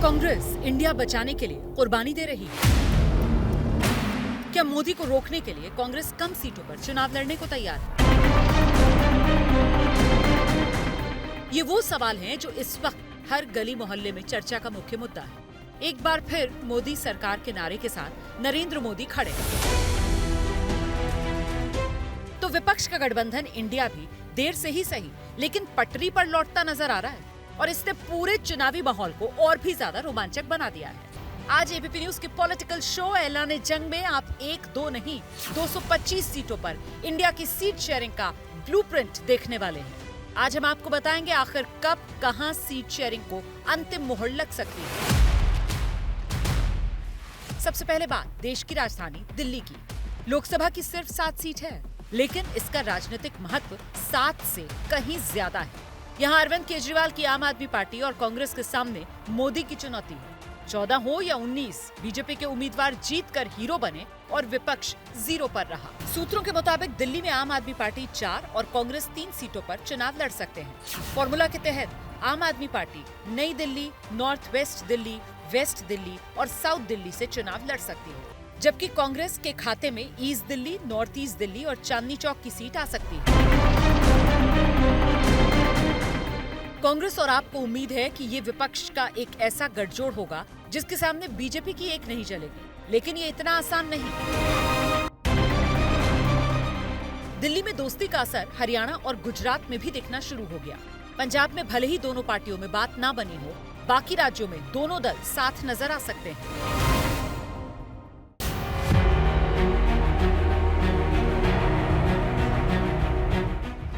Congress India बचाने के लिए कुर्बानी दे रही है? क्या मोदी को रोकने के लिए कांग्रेस कम सीटों पर चुनाव लड़ने को तैयार है? ये वो सवाल हैं जो इस वक्त हर गली मोहल्ले में चर्चा का मुख्य मुद्दा है। एक बार फिर मोदी सरकार के नारे के साथ नरेंद्र मोदी खड़े हैं। तो विपक्ष का गठबंधन इंडिया भी देर से ही सही लेकिन पटरी पर लौटता नजर आ रहा है और इसने पूरे चुनावी माहौल को और भी ज्यादा रोमांचक बना दिया है। आज एबीपी न्यूज के पॉलिटिकल शो ऐलान जंग में आप 1-2 नहीं 225 सीटों पर इंडिया की सीट शेयरिंग का ब्लूप्रिंट देखने वाले हैं। आज हम आपको बताएंगे आखिर कब कहां सीट शेयरिंग को अंतिम मोहर लग सकती है। सबसे पहले बात देश की राजधानी दिल्ली की। लोकसभा की सिर्फ 7 सीट है लेकिन इसका राजनीतिक महत्व 7 से कहीं ज्यादा है। यहाँ अरविंद केजरीवाल की आम आदमी पार्टी और कांग्रेस के सामने मोदी की चुनौती है। 14 हो या 19, बीजेपी के उम्मीदवार जीतकर हीरो बने और विपक्ष 0 पर रहा। सूत्रों के मुताबिक दिल्ली में आम आदमी पार्टी 4 और कांग्रेस 3 सीटों पर चुनाव लड़ सकते हैं। फॉर्मूला के तहत आम Aadmi Party Nai Delhi, north west Delhi, west Delhi और साउथ दिल्ली से चुनाव लड़ सकती है, जबकि कांग्रेस के खाते में east Delhi, north east Delhi और चांदनी चौक की सीट आ सकती है। कांग्रेस और आपको उम्मीद है कि ये विपक्ष का एक ऐसा गठजोड़ होगा जिसके सामने बीजेपी की एक नहीं चलेगी, लेकिन ये इतना आसान नहीं। दिल्ली में दोस्ती का असर हरियाणा और गुजरात में भी दिखना शुरू हो गया। पंजाब में भले ही दोनों पार्टियों में बात ना बनी हो, बाकी राज्यों में दोनों दल साथ नजर आ सकते हैं।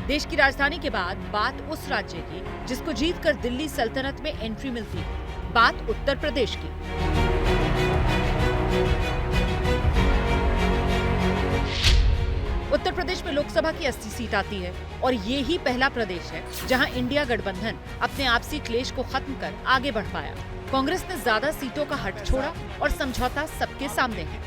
देश की राजधानी के बाद बात उस राज्य की जिसको जीतकर दिल्ली सल्तनत में एंट्री मिलती है, बात उत्तर प्रदेश की। उत्तर प्रदेश में लोकसभा की 80 सीट आती है और ये ही पहला प्रदेश है जहां इंडिया गठबंधन अपने आपसी क्लेश को खत्म कर आगे बढ़ पाया। कांग्रेस ने ज्यादा सीटों का हट छोड़ा और समझौता सबके सामने है।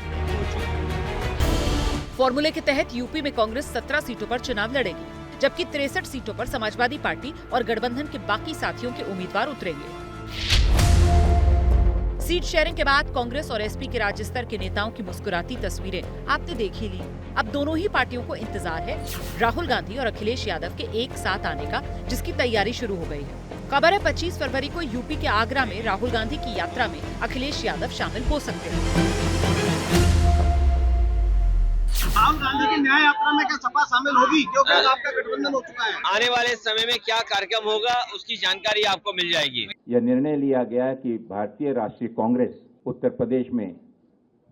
फॉर्मूले के तहत यूपी में कांग्रेस 17 सीटों पर चुनाव लड़ेगी, जबकि 63 सीटों पर समाजवादी पार्टी और गठबंधन के बाकी साथियों के उम्मीदवार उतरेंगे। सीट शेयरिंग के बाद कांग्रेस और एसपी के राज्य स्तर के नेताओं की मुस्कुराती तस्वीरें आपने देख ही ली। अब दोनों ही पार्टियों को इंतजार है राहुल गांधी और अखिलेश यादव के एक साथ आने का, जिसकी तैयारी शुरू हो गई है। खबर है 25 फरवरी को यूपी के आगरा में राहुल गांधी की यात्रा में अखिलेश यादव शामिल हो सकते हैं। राहुल गांधी की न्याय यात्रा में क्या सपा शामिल होगी, क्योंकि आपका गठबंधन हो चुका है? आने वाले समय में क्या कार्यक्रम होगा उसकी जानकारी आपको मिल जाएगी। यह निर्णय लिया गया है कि भारतीय राष्ट्रीय कांग्रेस उत्तर प्रदेश में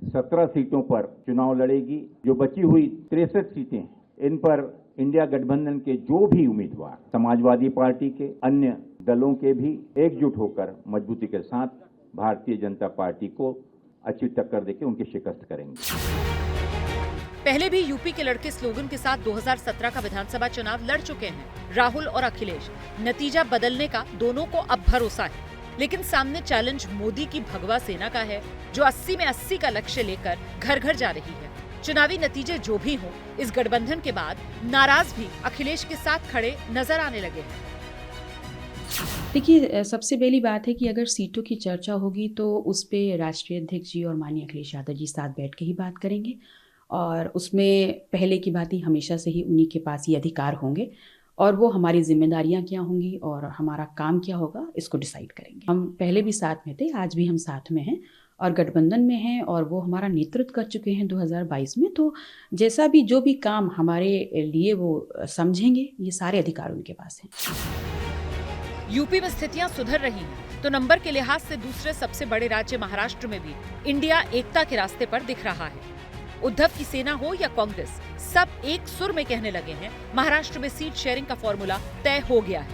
17 सीटों पर चुनाव लड़ेगी। जो बची हुई 63 सीटें इन पर इंडिया गठबंधन के जो भी उम्मीदवार समाजवादी पार्टी के अन्य दलों के भी एकजुट होकर मजबूती के साथ भारतीय जनता पार्टी को अच्छी टक्कर देकर उनकी शिकस्त करेंगे। पहले भी यूपी के लड़के स्लोगन के साथ 2017 का विधानसभा चुनाव लड़ चुके हैं राहुल और अखिलेश। नतीजा बदलने का दोनों को अब भरोसा है, लेकिन सामने चैलेंज मोदी की भगवा सेना का है जो 80 में 80 का लक्ष्य लेकर घर घर जा रही है। चुनावी नतीजे जो भी हों, इस गठबंधन के बाद नाराज भी अखिलेश के साथ खड़े नजर आने लगे हैं। देखिए, सबसे पहली बात है कि अगर सीटों की चर्चा होगी तो उस पे राष्ट्रीय अध्यक्ष जी और माननीय अखिलेश यादव जी साथ बैठ के ही बात करेंगे और उसमें पहले की बात ही हमेशा से ही उन्हीं के पास ये अधिकार होंगे और वो हमारी जिम्मेदारियां क्या होंगी और हमारा काम क्या होगा इसको डिसाइड करेंगे। हम पहले भी साथ में थे, आज भी हम साथ में हैं और गठबंधन में हैं और वो हमारा नेतृत्व कर चुके हैं 2022 में। तो जैसा भी जो भी काम हमारे लिए वो समझेंगे, ये सारे अधिकार उनके पास हैं। यूपी में स्थितियां सुधर रही हैं तो नंबर के लिहाज से दूसरे सबसे बड़े राज्य महाराष्ट्र में भी इंडिया एकता के रास्ते पर दिख रहा है। उद्धव की सेना हो या कांग्रेस, सब एक सुर में कहने लगे हैं महाराष्ट्र में सीट शेयरिंग का फॉर्मूला तय हो गया है।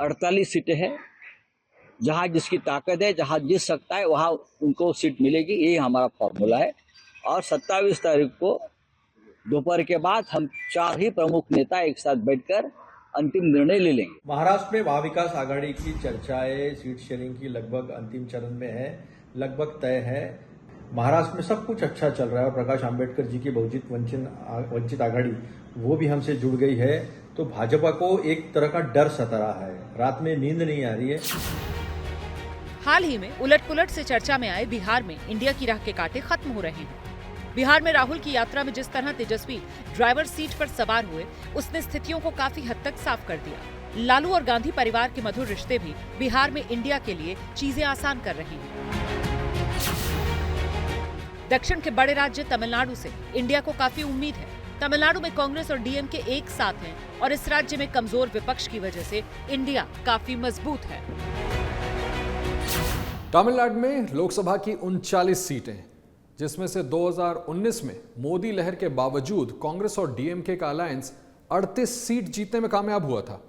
48 सीटें हैं, जहां जिसकी ताकत है, जहां जीत सकता है वहां उनको सीट मिलेगी, यही हमारा फॉर्मूला है। और 27 तारीख को दोपहर के बाद हम 4 ही प्रमुख नेता एक साथ बैठकर अंतिम निर्णय ले लेंगे। महाराष्ट्र में महाविकास आघाड़ी की चर्चाएं सीट शेयरिंग की लगभग अंतिम चरण में है, लगभग तय है। महाराष्ट्र में सब कुछ अच्छा चल रहा है और प्रकाश आंबेडकर जी की बहुजित वंचित आघाड़ी वो भी हमसे जुड़ गई है। तो भाजपा को एक तरह का डर सता रहा है, रात में नींद नहीं आ रही है। हाल ही में उलट-पुलट से चर्चा में आए बिहार में इंडिया की राह के कांटे खत्म हो रहे हैं। बिहार में राहुल की यात्रा में जिस तरह तेजस्वी ड्राइवर सीट पर सवार हुए, उसने स्थितियों को काफी हद तक साफ कर दिया। लालू और गांधी परिवार के मधुर रिश्ते भी बिहार में इंडिया के लिए चीजें आसान कर रहे हैं। दक्षिण के बड़े राज्य तमिलनाडु से इंडिया को काफी उम्मीद है। तमिलनाडु में कांग्रेस और डीएमके एक साथ हैं और इस राज्य में कमजोर विपक्ष की वजह से इंडिया काफी मजबूत है। तमिलनाडु में लोकसभा की 39 सीटें, जिसमें से 2019 में मोदी लहर के बावजूद कांग्रेस और डीएमके का अलायंस 38 सीट जीतने में कामयाब हुआ था।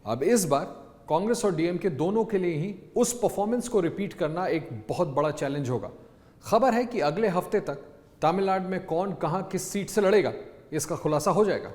अब इस बार कांग्रेस और डीएमके दोनों के लिए ही उस परफॉर्मेंस को रिपीट करना एक बहुत बड़ा चैलेंज होगा। खबर है कि अगले हफ्ते तक तमिलनाडु में कौन कहां किस सीट से लड़ेगा, इसका खुलासा हो जाएगा।